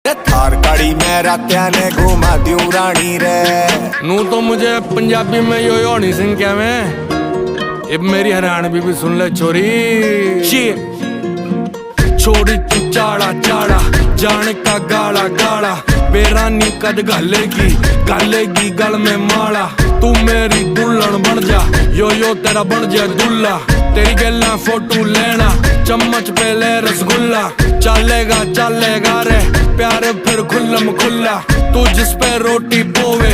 थार गाड़ी में रात्या ने घुमा दियो रानी रे। नू तो मुझे पंजाबी में यो हनी सिंह क्या मैं, अब मेरी हरियाणवी भी सुन ले छोरी। छोड़ी तू चाड़ा चाड़ा जाने का गाला गाला, बेरानी कद घालेगी गल में माला। तू मेरी दुल्हन बन जा, यो तेरा बन जा दुल्ला। तेरी गल्ला फोटो लेना, चम्मच पे ले रसगुल्ला। चलेगा रे प्यारे फिर खुल्लम खुल्ला, तू जिस पे रोटी पोवे